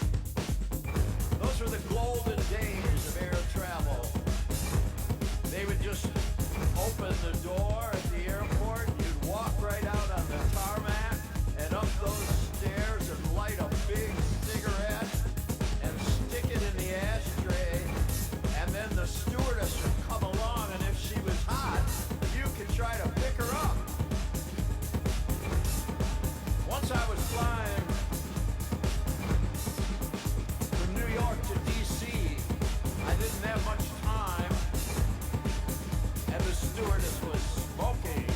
Those were the golden days of air travel. they would just open the door at the airport. You'd walk right out on the tarmac and up those stairs and light a big cigarette and stick it in the ashtray. And then the stewardess would come along, and if she was hot, you could try to pick her up. Once I was flying from New York to D.C., I didn't have much time, and the stewardess was smoking.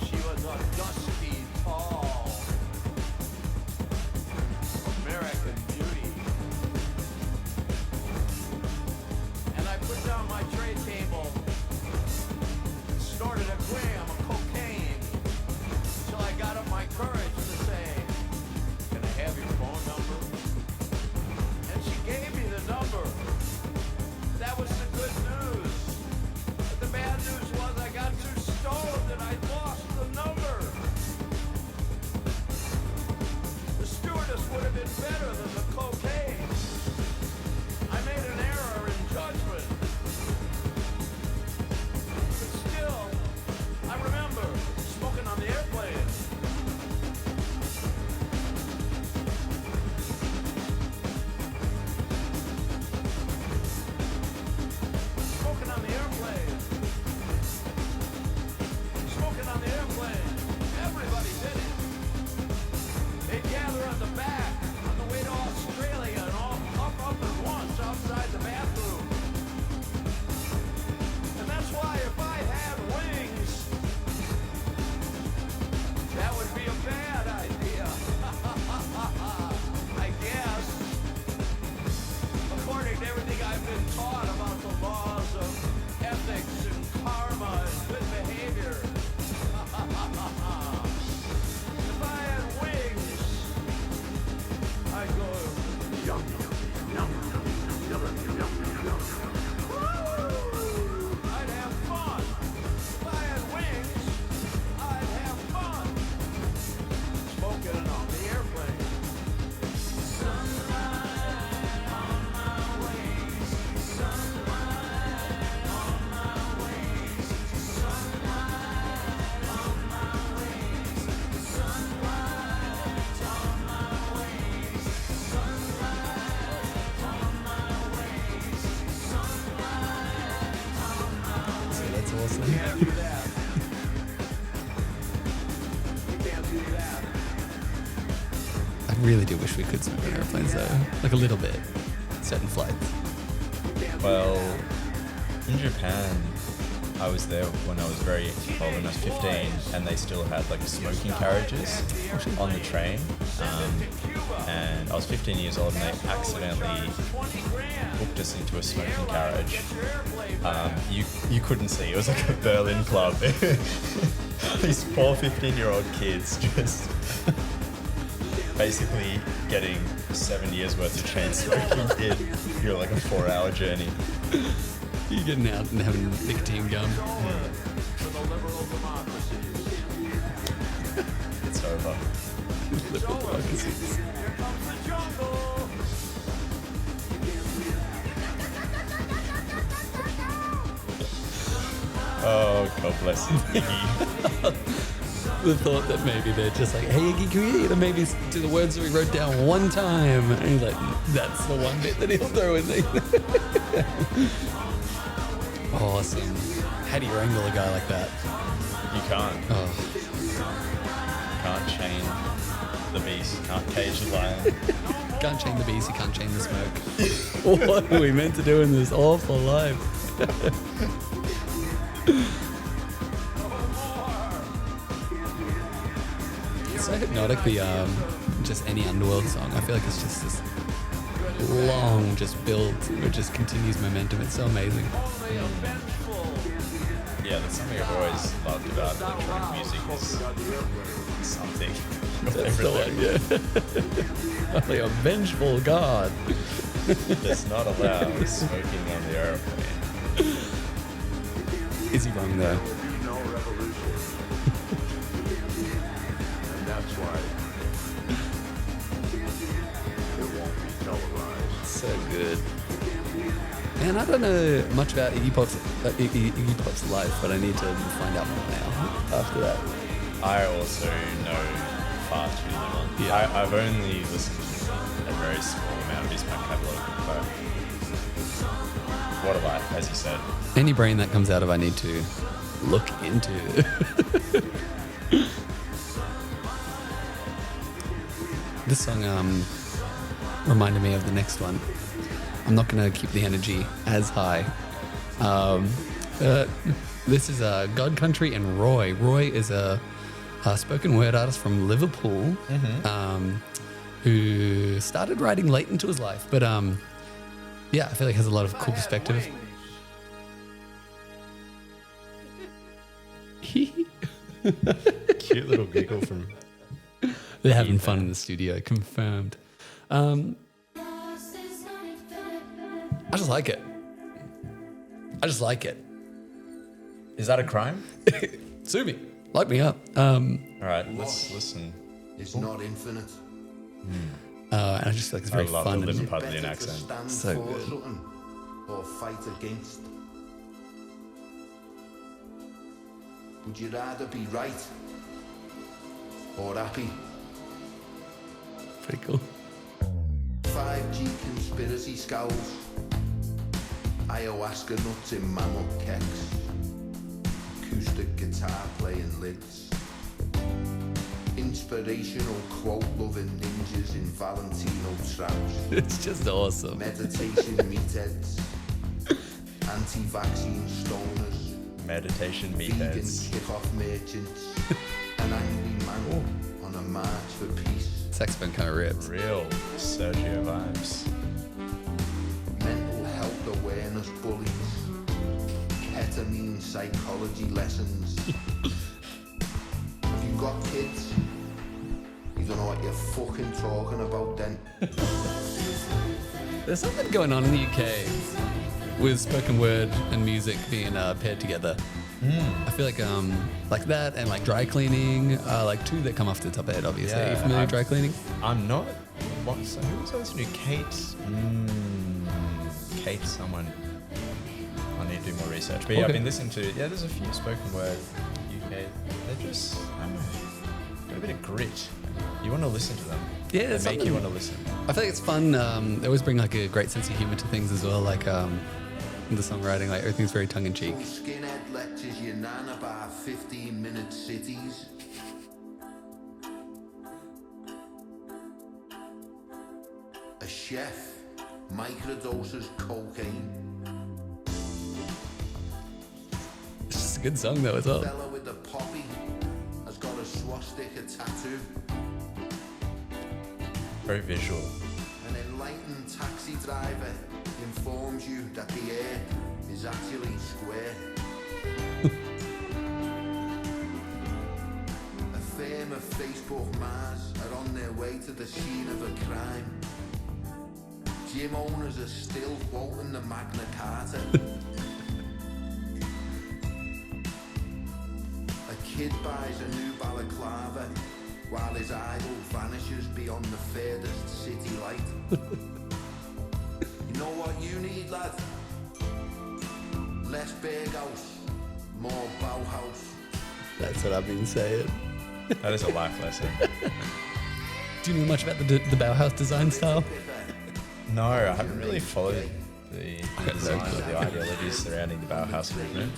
She was a dusty, tall American beauty. And I put down my tray table and snorted a gram of cocaine until I got up my courage to say, "Can I have your phone number?" And she gave me the number. That was the good news. But the bad news was I got too stoned and I lost the number. The stewardess would have been better than the cocaine. I made an error in judgment. But still, I remember smoking on the airplane. Smoking on the airplane. Smoking on the airplane. Everybody did it. They'd gather on the back on the way to Australia and all up at once outside the bathroom. And that's why if I had wings, that would be a bad idea. I guess. According to everything I've been taught about the laws of ethics and karma and good behavior. If I had wings, I'd go yum, yum, yum, yum, yum, yum. Woo! I'd have fun. If I had wings, I'd have fun. Smoking on the airplane. Sunlight on my wings. Sunlight on my wings. Sunlight on my wings. Sunlight on my wings. Sunlight on my wings. Sunlight on my wings. So that's awesome. You can't do that. You can't do that. I really do wish we could smoke on airplanes though, like a little bit. Certain flights. Well, in Japan, I was there when I was very old, when I was 15, and they still had like smoking carriages on the train. And I was 15 years old, and they accidentally booked us into a smoking carriage. You couldn't see; it was like a Berlin club. These poor 15-year-old kids just basically getting 7 years worth of chain smoking in like a 4-hour journey. You're getting out and having nicotine gum. For the liberal democracies. It's over. Liberal democracies. Here comes the jungle. Oh, God bless him. The thought that maybe they're just like, hey, Iggy, can we maybe do the words that we wrote down one time? And he's like, that's the one bit that he'll throw in there. Awesome. How do you wrangle a guy like that? You can't. Oh, Can't chain the beast. Can't cage the lion. can't chain the beast, you can't chain the smoke. What are we meant to do in this awful life? It's so hypnotic, just any Underworld song. I feel like it's just this long just build where it just continues momentum. It's so amazing. Yeah, that's something I've always loved about electronic music is something. That's the one, yeah. Like a vengeful god. That's not allowed smoking on the airplane. Is he wrong though? No revolution. And that's why it won't be televised. So good. Man, I don't know much about Iggy Pop's life, but I need to find out more now after that. I also know far too little. Yeah. I've only listened to a very small amount of his back catalogue, but what a life, as you said. Any brain that comes out of I need to look into. This song reminded me of the next one. I'm not going to keep the energy as high. This is God Country and Roy. Roy is a spoken word artist from Liverpool who started writing late into his life. But yeah, I feel like has a lot of cool perspective. Cute little giggle from... They're having fun in the studio, confirmed. I just like it. Is that a crime? Sue me. Light me up. All right, let's listen. It's not infinite. And I just feel like it's very I love fun. the and- Liverpudlian Better to accent. stand So for good. something or fight against. Would you rather be right or happy? Pretty cool. 5G conspiracy skulls, ayahuasca nuts in mammoth keks, acoustic guitar playing lids, inspirational quote loving ninjas in Valentino trouts, It's just awesome. meditation meatheads, anti-vaccine stoners, Meditation vegan meatheads. kick-off merchants, an angry man on a march for peace. Saxophone kind of rips. Real Sergio vibes. Mental health awareness bullies, ketamine psychology lessons. Have you got kids? You don't know what you're fucking talking about then. There's something going on in the UK with spoken word and music being paired together. I feel like that and like dry cleaning, like two that come off the top of the head, obviously. Yeah, Are you familiar with dry cleaning? I'm not... What? So who was I listening to? Kate? Kate someone. I need to do more research. But yeah, Okay. I've been listening to... Yeah, there's a few spoken word UK. They're just... I don't know. Got a bit of grit. You want to listen to them. Yeah, They it's make you something- want to listen. I feel like it's fun. They always bring like a great sense of humor to things as well. Like the songwriting, like everything's very tongue in cheek. Some skinhead lectures your nan about 15-minute cities. A chef microdoses cocaine. It's just a good song though as well. Fella with the poppy has got a swastika tattoo. Very visual. An enlightened taxi driver informs you that the earth is actually square. A firm of Facebook Mars are on their way to the scene of a crime. Gym owners are still quoting the Magna Carta. A kid buys a new balaclava while his idol vanishes beyond the furthest city light. You know what you need, lad? Less Berghaus, more Bauhaus. That's what I've been saying. That is a life lesson. Do you know much about the Bauhaus design style? No, I haven't really followed the no design clue. or the ideologies surrounding the Bauhaus movement.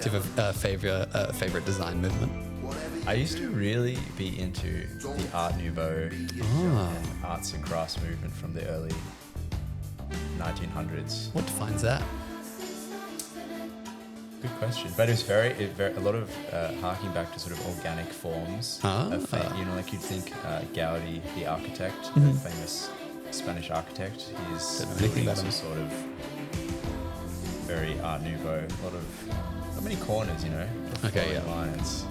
Do you have a favorite design movement? I used to really be into the Art Nouveau Ah, and arts and crafts movement from the early 1900s. what defines that? Good question. But it's very a lot of harking back to sort of organic forms. Of you know, like you'd think Gaudi, the architect, the famous Spanish architect, is Don't know anything doing about some him. sort of very Art Nouveau. Not many corners, you know. Okay, flowing yeah. lines.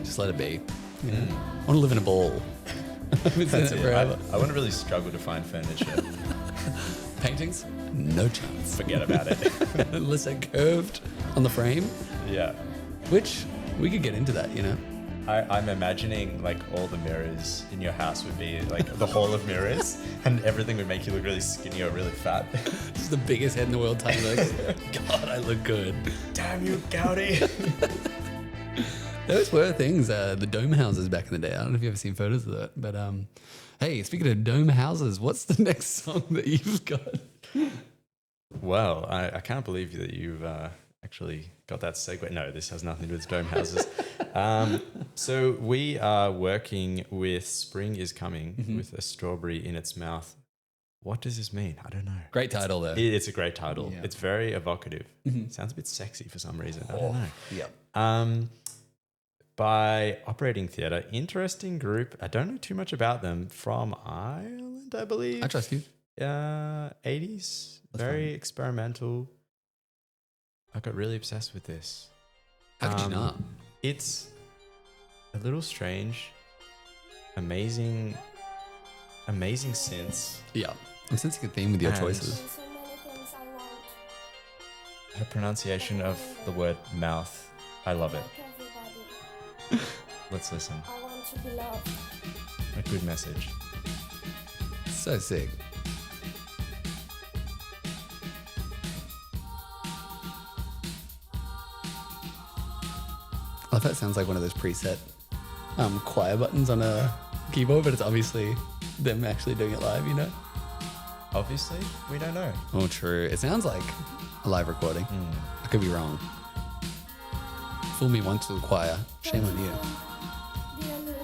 Just let it be. You know? I want to live in a ball. I've been saying That's it it. forever. I wouldn't really struggle to find furniture. Paintings? No chance. Forget about it. Unless they're curved on the frame, Yeah. which we could get into that, you know. I'm imagining like all the mirrors in your house would be like the hall of mirrors, and everything would make you look really skinny or really fat. This is the biggest head in the world. Time like, God, I look good. Damn you, Gowdy. Those were things. The dome houses back in the day. I don't know if you've ever seen photos of that, but hey, speaking of dome houses, what's the next song that you've got? Well, I can't believe that you've actually got that segue. No, this has nothing to do with dome houses. So we are working with Spring is Coming with a strawberry in its mouth. What does this mean? I don't know. Great title though. It's a great title. Yeah. It's very evocative. Sounds a bit sexy for some reason. I don't know. Yep. By Operating Theatre, interesting group. I don't know too much about them. From Ireland, I believe. I trust you. 80s. Very experimental. I got really obsessed with this. How could you not? It's a little strange. Amazing synths. Yeah. I'm sensing a theme with your And- choices. So many things I want. Her pronunciation of the word mouth. I love it. Like everybody. Let's listen. I want to be loved. A good message. So sick. I thought it sounds like one of those preset choir buttons on a keyboard, but it's obviously them actually doing it live, you know? Obviously, we don't know. Oh, true. It sounds like a live recording. I could be wrong. Fool me once with a choir. Shame on you. Dear Luz,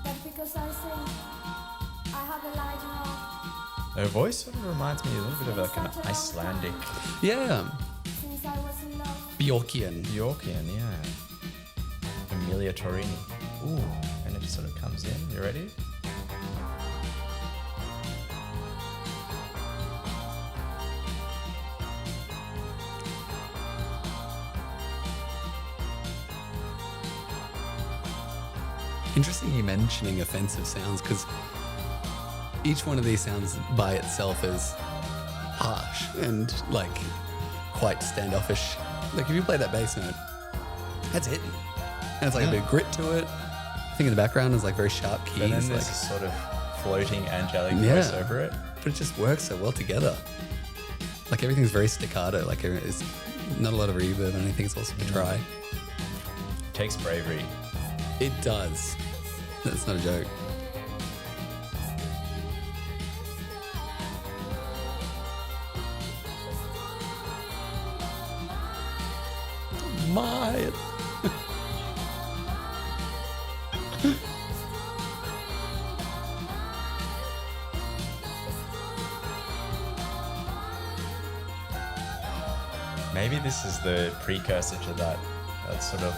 that because I sing, I have a light heart. Her voice sort of reminds me a little bit of like an Icelandic Yeah. Since I was in love, Bjorkian. Yorkian, yeah. Emilia Torini. Ooh, and it just sort of comes in. You ready? Interesting you mentioning offensive sounds, because each one of these sounds by itself is harsh and like quite standoffish. Like if you play that bass note, that's hitting. And it's like a bit of grit to it. I think in the background is like very sharp keys. And then like, there's sort of floating angelic Yeah. voice over it. but it just works so well together. Like everything's very staccato. Like it's not a lot of reverb and anything. It's also dry. Takes bravery. It does. That's not a joke. My. Maybe this is the precursor to that sort of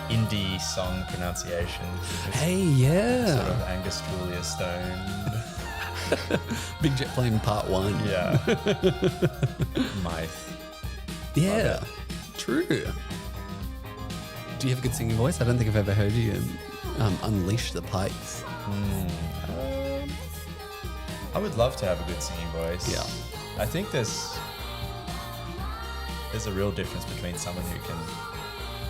indie song pronunciation. It's Hey, yeah. Sort of Angus Julia Stone. Big Jet Plane Part 1. Yeah. Mythe. Yeah. True. Do you have a good singing voice? I don't think I've ever heard you unleash the pipes. I would love to have a good singing voice. Yeah. I think there's a real difference between someone who can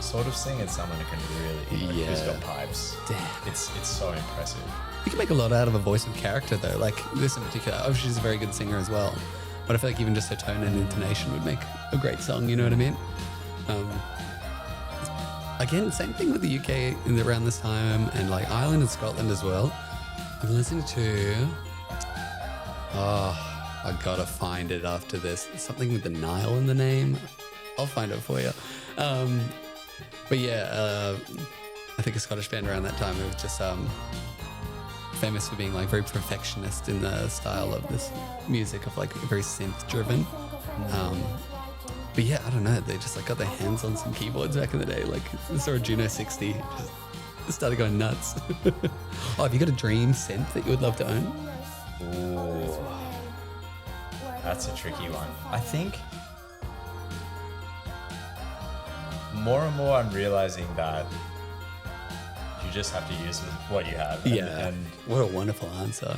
sort of sing and someone who can really, who's got pipes. Damn. It's so impressive. You can make a lot out of a voice with character, though. Like this in particular. Obviously, she's a very good singer as well. But I feel like even just her tone and intonation would make a great song. You know what I mean? Again, same thing with the UK around this time, and like Ireland and Scotland as well. I'm listening to. Oh, I gotta find it after this. Something with the Nile in the name. I'll find it for you. But yeah, I think a Scottish band around that time. It was just famous for being like very perfectionist in the style of this music, of like very synth driven. But yeah, I don't know. They just like got their hands on some keyboards back in the day. Like I saw a Juno 60, just started going nuts. Oh, have you got a dream synth that you would love to own? Ooh, that's a tricky one. I think more and more I'm realizing that you just have to use what you have. And What a wonderful answer.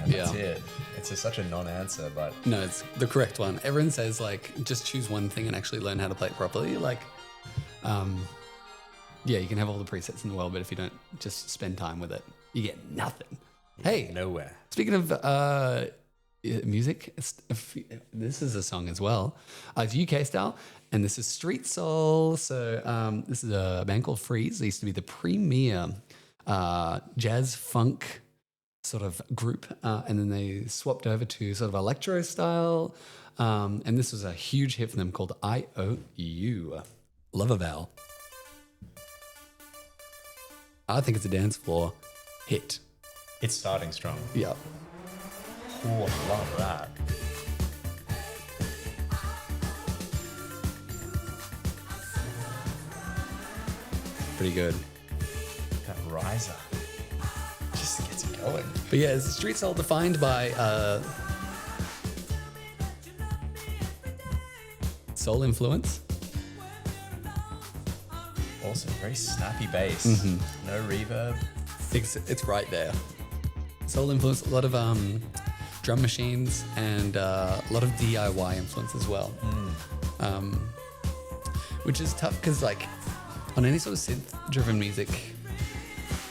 that's Yeah. it. It's such a non-answer, but No, it's the correct one. Everyone says like just choose one thing and actually learn how to play it properly. Like, Yeah, you can have all the presets in the world, but if you don't just spend time with it, you get nothing. Hey, Nowhere. speaking of music, this is a song as well. It's UK style, and this is Street Soul. So this is a band called Freeez. They used to be the premier jazz funk sort of group, and then they swapped over to sort of electro style. And this was a huge hit for them called I.O.U. Love a Vowel. I think it's a dance floor hit. It's starting strong. Yeah. Oh, I love that. Pretty good. That riser just gets it going. But yeah, it's Street Soul defined by soul influence. Also, very snappy bass. No reverb. It's right there. Soul influence, a lot of drum machines, and a lot of DIY influence as well. Which is tough because, like, on any sort of synth-driven music,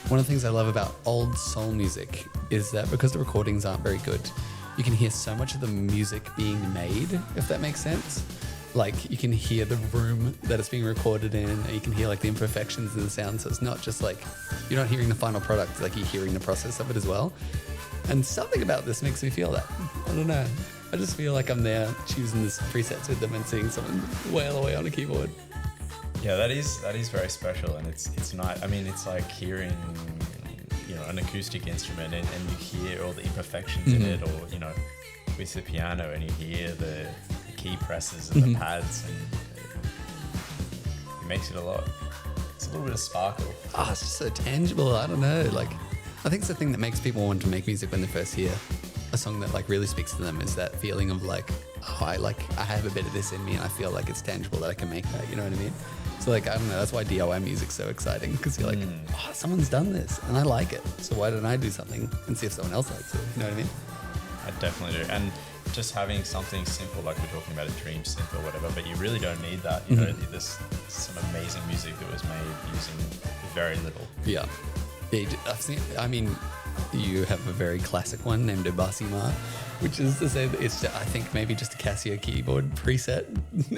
one of the things I love about old soul music is that because the recordings aren't very good, you can hear so much of the music being made, if that makes sense. Like, you can hear the room that it's being recorded in, and you can hear like the imperfections in the sound. So it's not just like, you're not hearing the final product, like you're hearing the process of it as well. And something about this makes me feel that. I don't know. I just feel like I'm there choosing this presets with them and seeing someone wail away on a keyboard. Yeah, that is very special, and it's not. I mean, it's like hearing, you know, an acoustic instrument, and you hear all the imperfections in it, or, you know, with the piano, and you hear the key presses and the pads, and it makes it a lot. It's a little bit of sparkle. Oh, it's just so tangible. I don't know. Like, I think it's the thing that makes people want to make music when they first hear a song that like really speaks to them, is that feeling of like, oh, I have a bit of this in me, and I feel like it's tangible that I can make that. You know what I mean? So like, I don't know. That's why DIY music's so exciting, because you're like, oh, someone's done this and I like it. So why don't I do something and see if someone else likes it? You know what I mean? I definitely do. And just having something simple, like we're talking about a dream synth or whatever, but you really don't need that. You know, there's some amazing music that was made using very little. Yeah. I've seen, I mean, you have a very classic one named Obasima, which is to say that it's, I think, maybe just a Casio keyboard preset,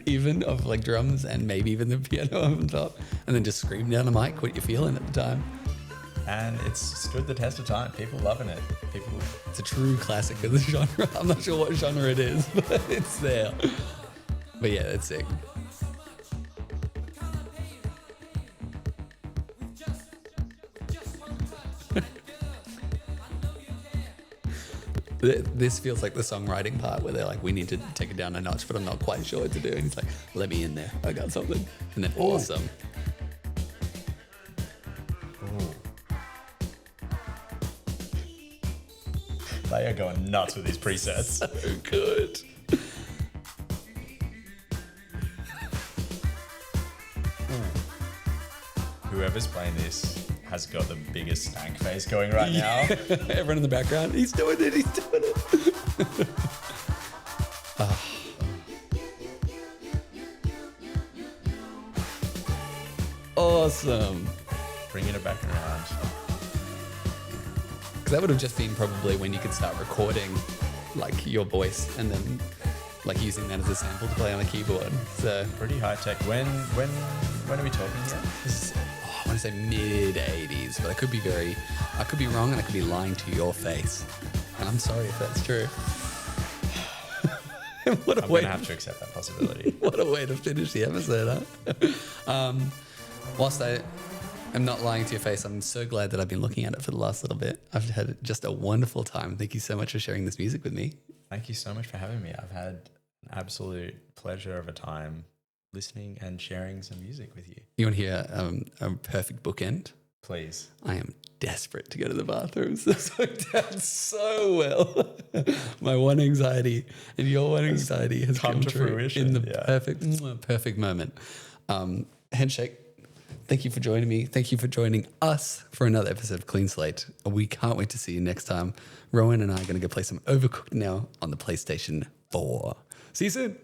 even of like drums and maybe even the piano on top, and then just scream down the mic what you're feeling at the time. And it's stood the test of time. People loving it. It's a true classic of the genre. I'm not sure what genre it is, but it's there. But yeah, it's sick. This feels like the songwriting part where they're like, we need to take it down a notch, but I'm not quite sure what to do. And he's like, let me in there. I got something. And then awesome. They are going nuts with these presets. So good. Whoever's playing this has got the biggest stank face going right now. Everyone in the background, he's doing it, he's doing it. Awesome. Bringing it back around. Because that would have just been probably when you could start recording like your voice and then like using that as a sample to play on a keyboard. So Pretty high tech. When are we talking here? this is, I want to say mid 80s, but I could be wrong, and I could be lying to your face. And I'm sorry if that's true. What a I'm way going to have to accept that possibility. What a way to finish the episode, huh? Whilst I am not lying to your face, I'm so glad that I've been looking at it for the last little bit. I've had just a wonderful time. Thank you so much for sharing this music with me. Thank you so much for having me. I've had an absolute pleasure of a time listening and sharing some music with you. You want to hear a perfect bookend? Please. I am desperate to go to the bathroom. So this worked out so well. My one anxiety and your one anxiety has come to true fruition, in the yeah. perfect moment. Handshake. Thank you for joining me. Thank you for joining us for another episode of Clean Slate. We can't wait to see you next time. Rowan and I are going to go play some Overcooked now on the PlayStation 4. See you soon.